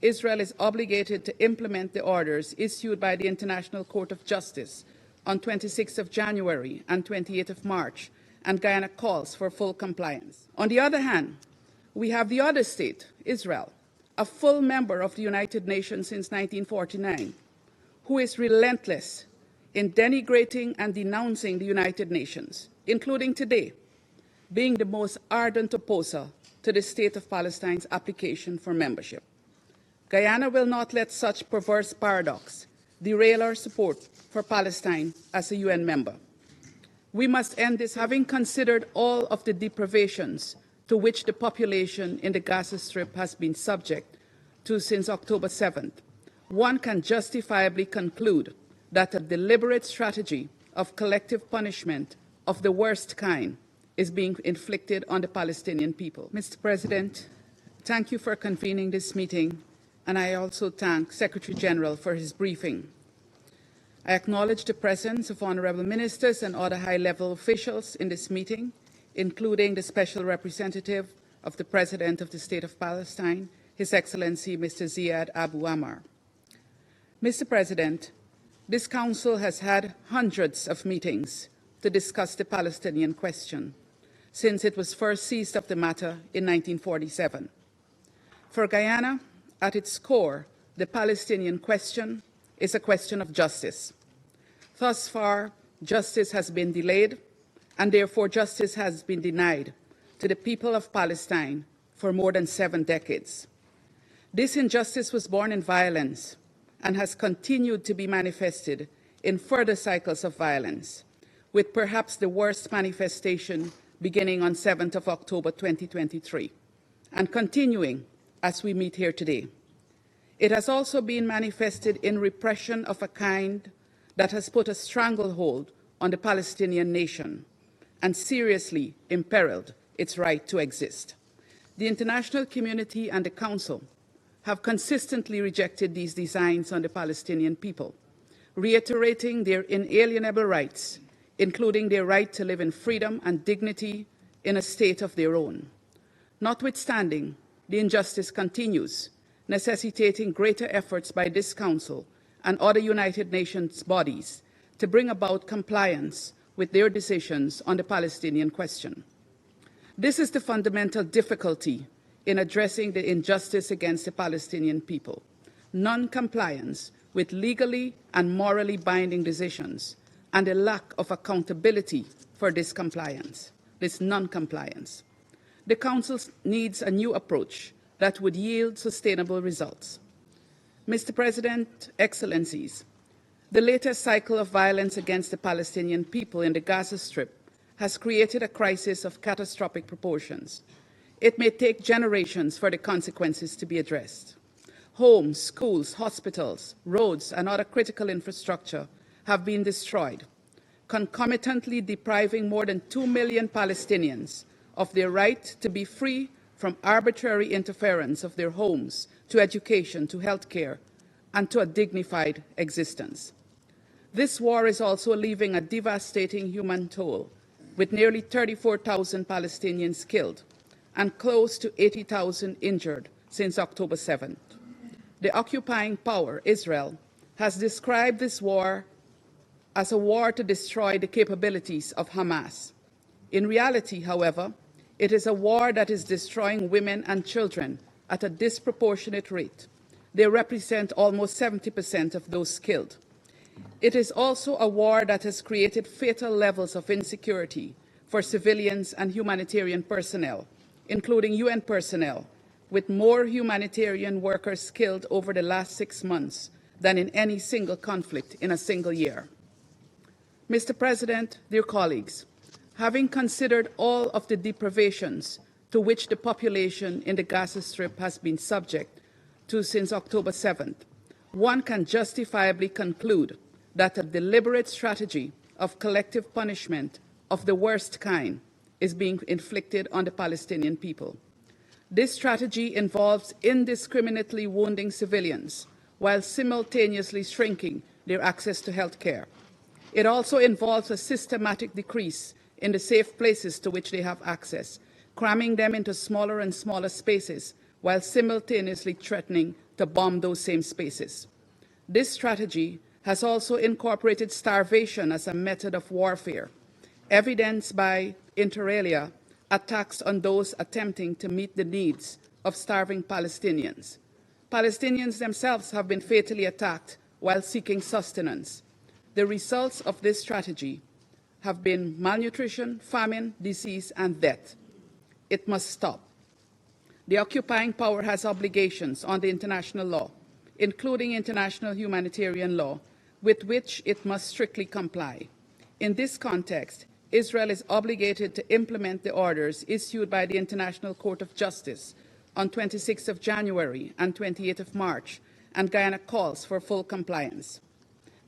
Israel is obligated to implement the orders issued by the International Court of Justice on 26th of January and 28th of March, and Guyana calls for full compliance. On the other hand, we have the other state, Israel, a full member of the United Nations since 1949, who is relentless in denigrating and denouncing the United Nations, including today, being the most ardent opposer to the State of Palestine's application for membership. Guyana will not let such perverse paradox derail our support for Palestine as a UN member. We must end this, having considered all of the deprivations to which the population in the Gaza Strip has been subject to since October 7th. One can justifiably conclude that a deliberate strategy of collective punishment of the worst kind is being inflicted on the Palestinian people. Mr. President, thank you for convening this meeting, and I also thank Secretary General for his briefing. I acknowledge the presence of honorable ministers and other high-level officials in this meeting, including the Special Representative of the President of the State of Palestine, His Excellency Mr. Ziad Abu Ammar. Mr. President, this Council has had hundreds of meetings to discuss the Palestinian question since it was first seized of the matter in 1947. For Guyana, at its core, the Palestinian question is a question of justice. Thus far, justice has been delayed, and therefore justice has been denied to the people of Palestine for more than 7 decades. This injustice was born in violence and has continued to be manifested in further cycles of violence, with perhaps the worst manifestation beginning on 7th of October 2023 and continuing as we meet here today. It has also been manifested in repression of a kind that has put a stranglehold on the Palestinian nation and seriously imperiled its right to exist. The international community and the Council have consistently rejected these designs on the Palestinian people, reiterating their inalienable rights, including their right to live in freedom and dignity in a state of their own. Notwithstanding, the injustice continues, necessitating greater efforts by this Council and other United Nations bodies to bring about compliance with their decisions on the Palestinian question. This is the fundamental difficulty in addressing the injustice against the Palestinian people: non-compliance with legally and morally binding decisions, and a lack of accountability for this non-compliance. The Council needs a new approach that would yield sustainable results. Mr. President, Excellencies, the latest cycle of violence against the Palestinian people in the Gaza Strip has created a crisis of catastrophic proportions. It may take generations for the consequences to be addressed. Homes, schools, hospitals, roads, and other critical infrastructure have been destroyed, concomitantly depriving more than 2 million Palestinians of their right to be free from arbitrary interference of their homes, to education, to health care, and to a dignified existence. This war is also leaving a devastating human toll, with nearly 34,000 Palestinians killed and close to 80,000 injured since October 7th. The occupying power, Israel, has described this war as a war to destroy the capabilities of Hamas. In reality, however, it is a war that is destroying women and children at a disproportionate rate. They represent almost 70% of those killed. It is also a war that has created fatal levels of insecurity for civilians and humanitarian personnel, including UN personnel, with more humanitarian workers killed over the last 6 months than in any single conflict in a single year. Mr. President, dear colleagues, having considered all of the deprivations to which the population in the Gaza Strip has been subject to since October 7th, one can justifiably conclude that a deliberate strategy of collective punishment of the worst kind is being inflicted on the Palestinian people. This strategy involves indiscriminately wounding civilians while simultaneously shrinking their access to health care. It also involves a systematic decrease in the safe places to which they have access, cramming them into smaller and smaller spaces while simultaneously threatening to bomb those same spaces. This strategy has also incorporated starvation as a method of warfare, evidenced by, inter alia, attacks on those attempting to meet the needs of starving Palestinians. Palestinians themselves have been fatally attacked while seeking sustenance. The results of this strategy have been malnutrition, famine, disease, and death. It must stop. The occupying power has obligations under international law, including international humanitarian law, with which it must strictly comply. In this context, Israel is obligated to implement the orders issued by the International Court of Justice on 26th of January and 28th of March, and Guyana calls for full compliance.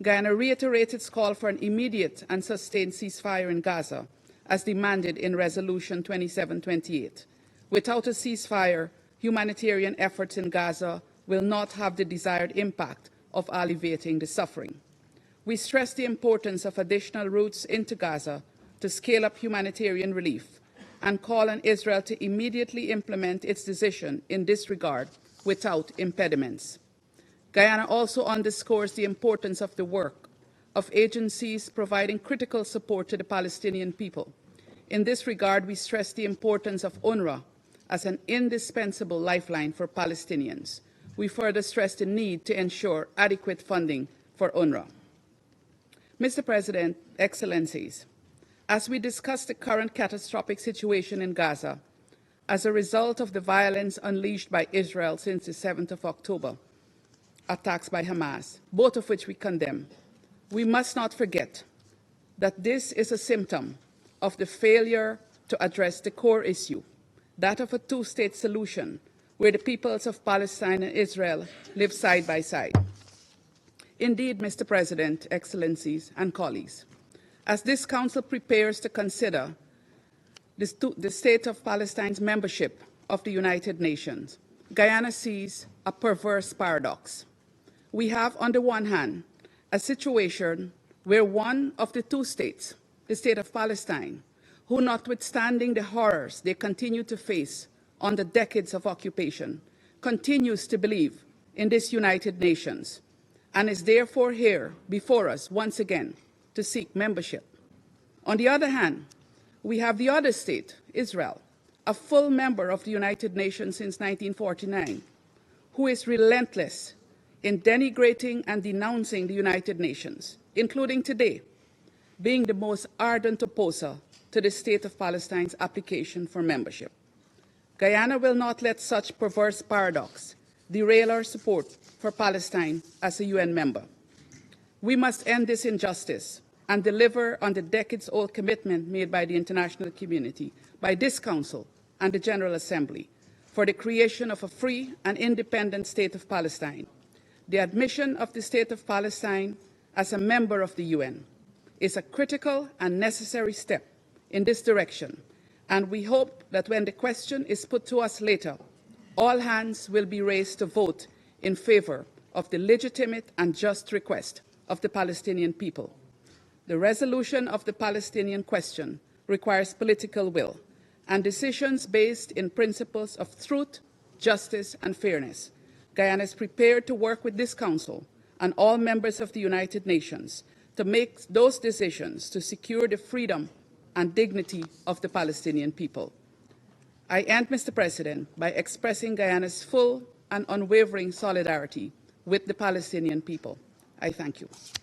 Guyana reiterates its call for an immediate and sustained ceasefire in Gaza, as demanded in Resolution 2728. Without a ceasefire, humanitarian efforts in Gaza will not have the desired impact of alleviating the suffering. We stress the importance of additional routes into Gaza to scale up humanitarian relief and call on Israel to immediately implement its decision in this regard without impediments. Guyana also underscores the importance of the work of agencies providing critical support to the Palestinian people. In this regard, we stress the importance of UNRWA as an indispensable lifeline for Palestinians. We further stress the need to ensure adequate funding for UNRWA. Mr. President, Excellencies, as we discuss the current catastrophic situation in Gaza as a result of the violence unleashed by Israel since the 7th of October, attacks by Hamas, both of which we condemn, we must not forget that this is a symptom of the failure to address the core issue, that of a two-state solution where the peoples of Palestine and Israel live side by side. Indeed, Mr. President, Excellencies, and colleagues, as this Council prepares to consider the state of Palestine's membership of the United Nations, Guyana sees a perverse paradox. We have, on the one hand, a situation where one of the two states, the state of Palestine, who, notwithstanding the horrors they continue to face under decades of occupation, continues to believe in this United Nations and is therefore here before us once again to seek membership. On the other hand, we have the other state, Israel, a full member of the United Nations since 1949, who is relentless in denigrating and denouncing the United Nations, including today, being the most ardent opposer to the state of Palestine's application for membership. Guyana will not let such perverse paradox derail our support for Palestine as a UN member. We must end this injustice and deliver on the decades-old commitment made by the international community, by this Council and the General Assembly, for the creation of a free and independent state of Palestine. The admission of the state of Palestine as a member of the UN is a critical and necessary step in this direction, and we hope that when the question is put to us later, all hands will be raised to vote in favor of the legitimate and just request of the Palestinian people. The resolution of the Palestinian question requires political will and decisions based in principles of truth, justice, and fairness. Guyana is prepared to work with this Council and all members of the United Nations to make those decisions to secure the freedom and dignity of the Palestinian people. I end, Mr. President, by expressing Guyana's full and unwavering solidarity with the Palestinian people. I thank you.